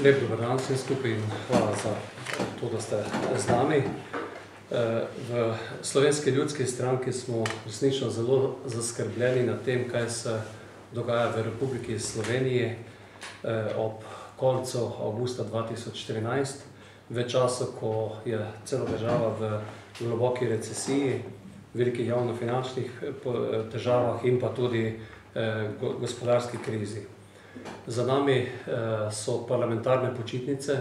Lep dober dan vsem skupaj in hvala za to, da ste z nami. V Slovenski ljudski stranki smo resnično zelo zaskrbljeni nad tem, kaj se dogaja v Republiki Sloveniji ob koncu avgusta 2014, v času, ko je cela država v globoki recesiji, velikih javnofinančnih težavah in pa tudi gospodarski krizi. Za nami so parlamentarne počitnice.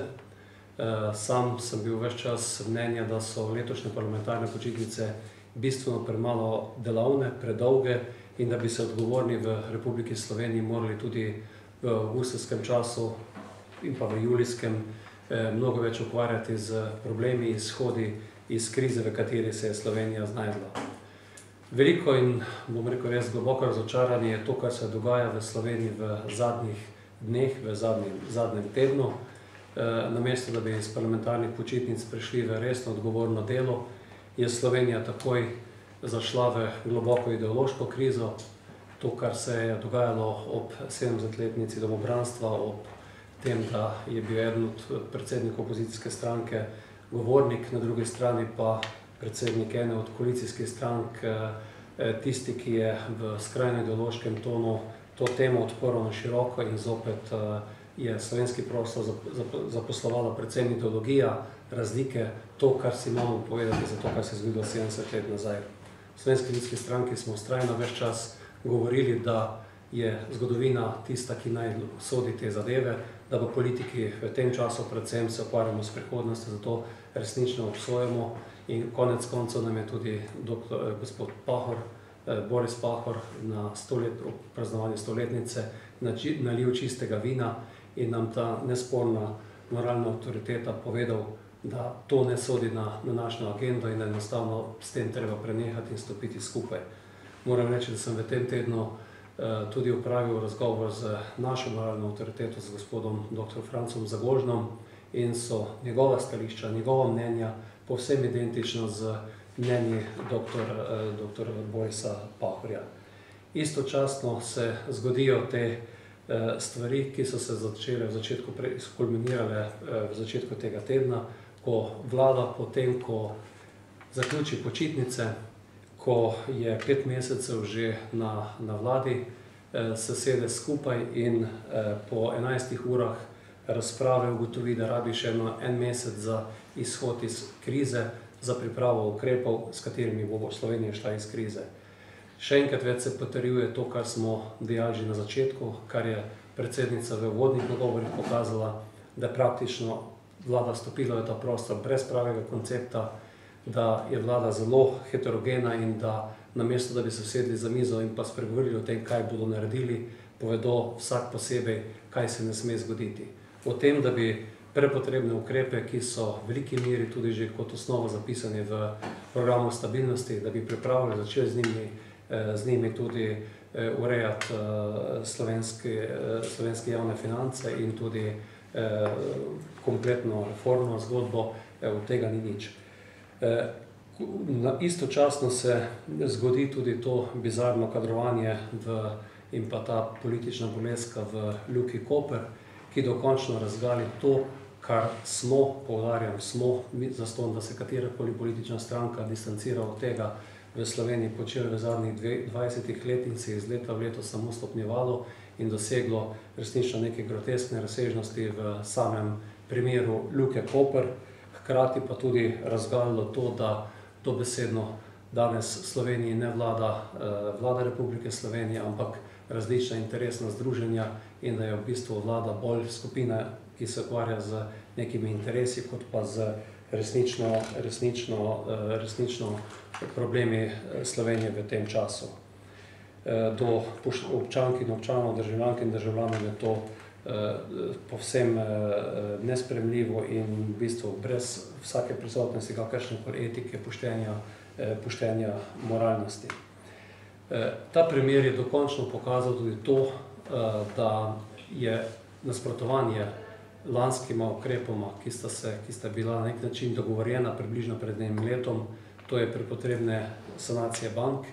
Sam sem bil ves čas mnenja, da so letošnje parlamentarne počitnice bistveno premalo delavne, predolge in da bi se odgovorni v Republiki Sloveniji morali tudi v avgustovskem času in pa v julijskem mnogo več ukvarjati z problemi, izhodi iz krize, v kateri se je Slovenija znašla. Veliko in, bom rekel, res globoko razočaranje je to, kar se dogaja v Sloveniji v zadnjih dneh, v zadnjem tednu. Namesto, da bi iz parlamentarnih počitnic prišli v resno odgovorno delo, je Slovenija takoj zašla v globoko ideološko krizo. To, kar se je dogajalo ob 70-letnici domobranstva, ob tem, da je bil eden od predsednikov opozicijske stranke govornik, na drugi strani pa predsednik ene od koalicijskih strank, tisti, ki je v skrajno ideološkem tonu to temo odprl na široko in zopet je slovenski prostor zaposlovala predvsem ideologija, razlike, to, kar si imamo povedati za to, kar se je zgodilo 70 let nazaj. V Slovenski ljudski stranki smo vztrajno ves čas govorili, da je zgodovina tista, ki naj sodi te zadeve, da v politiki v tem času predvsem se ukvarjamo s prihodnostjo, zato resnično obsojamo in konec koncev nam je tudi gospod Pahor, Boris Pahor na praznovanju stoletnice nalil čistega vina in nam ta nesporna moralna avtoriteta povedal, da to ne sodi na našo agendo in da enostavno s tem treba prenehati in stopiti skupaj. Moram reči, da sem v tem tednu tudi opravil razgovor z našo moralno avtoriteto, z gospodom dr. Francom Zagožnom in so njegova stališča, njegova mnenja povsem identična z mnenji dr. Borisa Pahorja. Istočasno se zgodijo te stvari, ki so se začele kulminirale v začetku tega tedna, ko vlada potem, ko zaključi počitnice, ko je 5 mesecev že na vladi, se sede skupaj in po 11 urah razprave ugotovi, da rabi še en mesec za izhod iz krize, za pripravo ukrepov, s katerimi bo Slovenija šla iz krize. Še enkrat več se potrjuje to, kar smo dejali že na začetku, kar je predsednica v uvodnih nagovorih pokazala, da praktično vlada stopila v ta prostor brez pravega koncepta, da je vlada zelo heterogena in da namesto, da bi se usedli za mizo in pa spregovorili o tem, kaj bodo naredili, povedo vsak posebej, kaj se ne sme zgoditi. O tem, da bi prepotrebne ukrepe, ki so v veliki meri tudi že kot osnovo zapisani v programu stabilnosti, da bi pripravili, začeli z njimi tudi urejati slovenske javne finance in tudi kompletno reformno zgodbo, od tega ni nič. Istočasno se zgodi tudi to bizarno kadrovanje in pa ta politična boleska v Luki Koper, ki dokončno razgali to, kar smo, poudarjam, smo zastonj, da se katerakoli politična stranka distancira od tega v Sloveniji počela v zadnjih 20 letih in se iz leta v leto samo stopnjevalo in doseglo resnično neke groteskne razsežnosti v samem primeru Luke Koper, hkrati pa tudi razgalilo to, da dobesedno danes Sloveniji ne vlada Republike Slovenije, ampak različna interesna združenja in da je v bistvu vlada bolj skupina, ki se ukvarja z nekimi interesi, kot pa z resnično problemi Slovenije v tem času. Do občank in občanov, državljank in državljanov je to povsem nesprejemljivo in v bistvu brez vsake prisotnosti kakršnekoli etike, poštenja, moralnosti. Ta primer je dokončno pokazal tudi to, da je nasprotovanje lanskima ukrepoma, ki sta bila na nek način dogovorjena približno pred enim letom, to je prepotrebne sanacije bank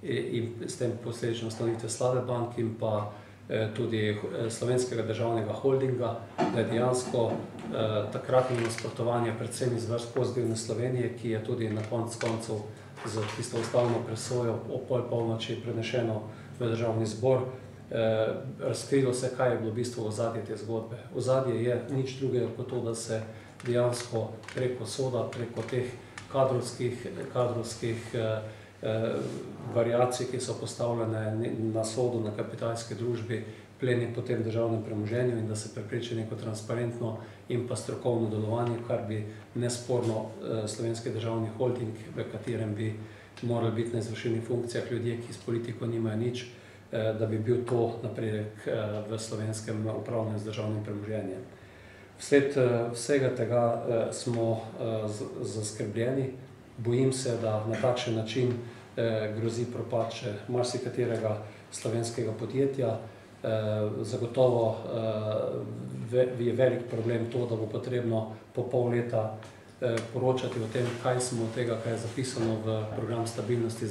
in s tem posledično ustanovitve slabe bank in pa tudi Slovenskega državnega holdinga, da je dejansko takratno nasprotovanje predvsem iz vrst Pozitivne Slovenije, ki je tudi na koncu za tisto ustavno presojo o polnoči prenešeno v Državni zbor, razkrilo se, kaj je bilo v bistvu ozadje te zgodbe. Ozadje je nič drugega kot to, da se dejansko preko soda, preko teh kadrovskih variacij, ki so postavljene na sodu, na kapitalske družbi, pleni po tem državnem premoženju in da se prepreči neko transparentno in pa strokovno delovanje, kar bi nesporno Slovenski državni holding, v katerem bi morali biti na izvršilnih funkcijah ljudje, ki s politiko nimajo nič, da bi bil to napredek v slovenskem upravljanju z državnim premoženjem. Vsled vsega tega smo zaskrbljeni. Bojim se, da na takšen način grozi propad še marsikaterega slovenskega podjetja. Zagotovo je velik problem to, da bo potrebno po pol leta poročati o tem, kaj smo od tega, kaj je zapisano v program stabilnosti,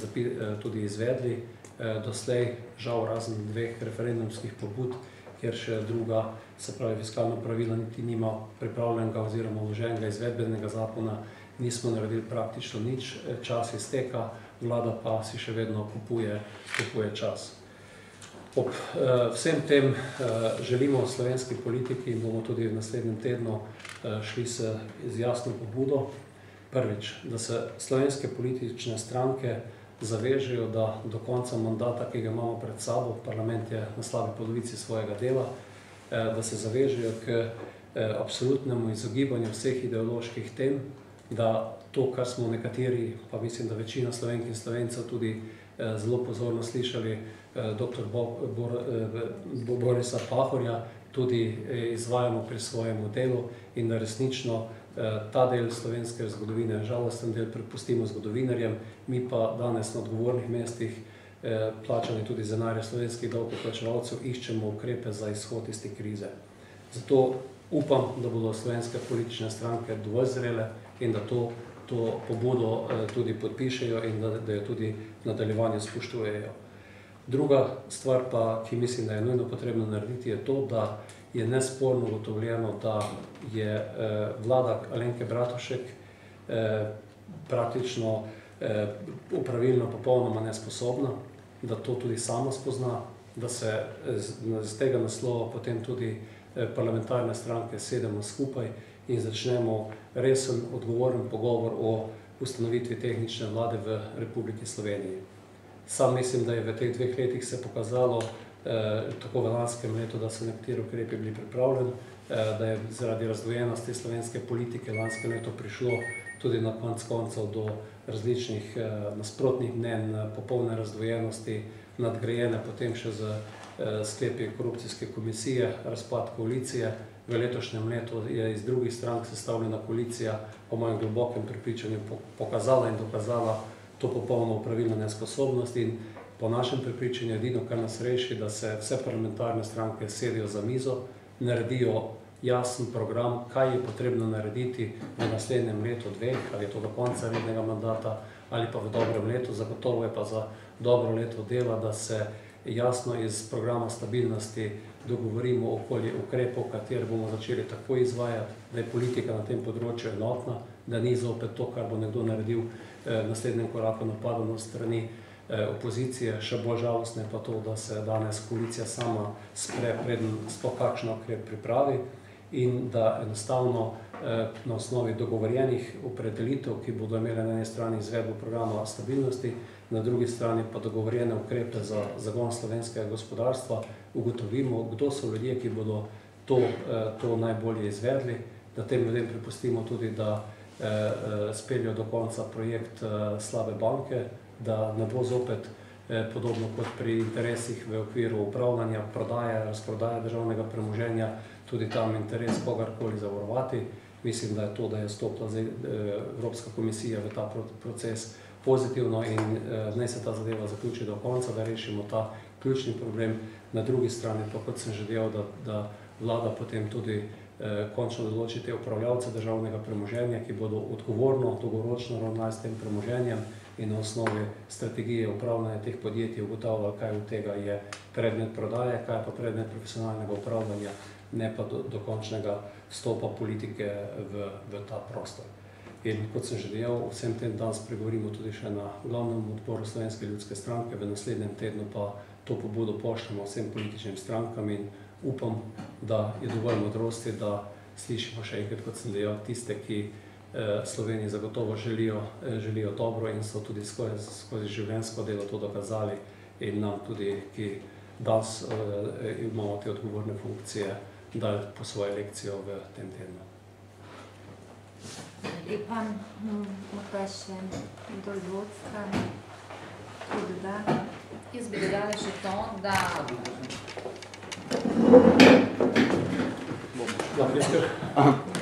tudi izvedli. Doslej, žal razen 2 referendumskih pobud, kjer še druga, se pravi fiskalna pravila, niti nima pripravljenega oziroma vloženega izvedbenega zakona, nismo naredili praktično nič, čas izteka, vlada pa si še vedno kupuje čas. Ob vsem tem želimo slovenski politiki in bomo tudi v naslednjem tednu šli z jasno pobudo. Prvič, da se slovenske politične stranke zavežejo, da do konca mandata, ki ga imamo pred sabo, parlament je na slabi polovici svojega dela, da se zavežejo k absolutnemu izogibanju vseh ideoloških tem, da to, kar smo nekateri, pa mislim, da večina Slovenk in Slovencev tudi zelo pozorno slišali, dr. Borisa Pahorja, tudi izvajamo pri svojem delu in da resnično ta del slovenske zgodovine, žalosten del, prepustimo zgodovinarjem, mi pa danes na odgovornih mestih, plačani tudi z denarjem slovenskih davkoplačevalcev, iščemo ukrepe za izhod iz te krize. Zato upam, da bodo slovenske politične stranke dovolj zrele in da to pobudo tudi podpišejo in da jo tudi v nadaljevanju spoštujejo. Druga stvar pa, ki mislim, da je nujno potrebno narediti, je to, da je nesporno ugotovljeno, da je vlada Alenke Bratušek praktično upravilno popolnoma nesposobna, da to tudi sama spozna, da se z tega naslova potem tudi parlamentarne stranke sedemo skupaj in začnemo resen, odgovoren pogovor o ustanovitvi tehnične vlade v Republiki Sloveniji. Sam mislim, da je v teh 2 letih se pokazalo, tako v lanskem letu, da so nekateri ukrepi bili pripravljeni, da je zaradi razdvojenosti slovenske politike lanskem letu prišlo tudi na koncev do različnih nasprotnih mnenj, popolne razdvojenosti, nadgrajene potem še z sklepi korupcijske komisije, razpad koalicije. V letošnjem letu je iz drugih strank sestavljena koalicija po mojem globokem prepričanju pokazala in dokazala to popolno pravilno nesposobnost in po našem prepričanju edino, kar nas reši, da se vse parlamentarne stranke sedijo za mizo, naredijo jasen program, kaj je potrebno narediti v naslednjem letu 2, ali je to do konca rednega mandata ali pa v dobrem letu, zagotovo je pa za dobro leto dela, da se jasno iz programa stabilnosti dogovorimo okoli ukrepov, katere bomo začeli tako izvajati, da je politika na tem področju enotna, da ni zopet to, kar bo nekdo naredil v naslednjem koraku napadeno strani opozicije. Še bolj žalostno je pa to, da se danes koalicija sama spre, preden sploh kakšen ukrep pripravi in da enostavno na osnovi dogovorjenih opredelitev, ki bodo imele na eni strani izvedbo programa stabilnosti, na drugi strani pa dogovorjene ukrepe za zagon slovenskega gospodarstva, ugotovimo, kdo so ljudje, ki bodo to najbolje izvedli, da tem ljudem prepustimo tudi, da speljo do konca projekt slabe banke, da ne bo zopet podobno kot pri interesih v okviru upravljanja, prodaje, razprodaje državnega premoženja, tudi tam interes kogarkoli zavarovati. Mislim, da je to, da je stopila Evropska komisija v ta proces pozitivno in naj se ta zadeva zaključi do konca, da rešimo ta ključni problem. Na drugi strani pa, kot sem že dejal, da vlada potem tudi končno določiti upravljavce državnega premoženja, ki bodo odgovorno, dolgoročno ravnali s tem premoženjem in na osnovi strategije upravljanja teh podjetij ugotavljali, kaj od tega je predmet prodaje, kaj pa predmet profesionalnega upravljanja, ne pa do končnega vstopa politike v ta prostor. In kot sem že dejal, vsem tem danes pregovorimo tudi še na glavnem odboru Slovenske ljudske stranke, v naslednjem tednu pa to pobudo pošljemo vsem političnim strankam in upam, da je dovolj modrosti, da slišimo še enkrat, kot sem dejal, tiste, ki Sloveniji zagotovo želijo dobro in so tudi skozi življenjsko delo to dokazali in nam tudi, ki danes imamo te odgovorne funkcije, dali po svojo lekcijo v tem tednu. Lepa, morda še dol vodstva, kaj doda? Jaz bi dodala še to, da... Da, Krister?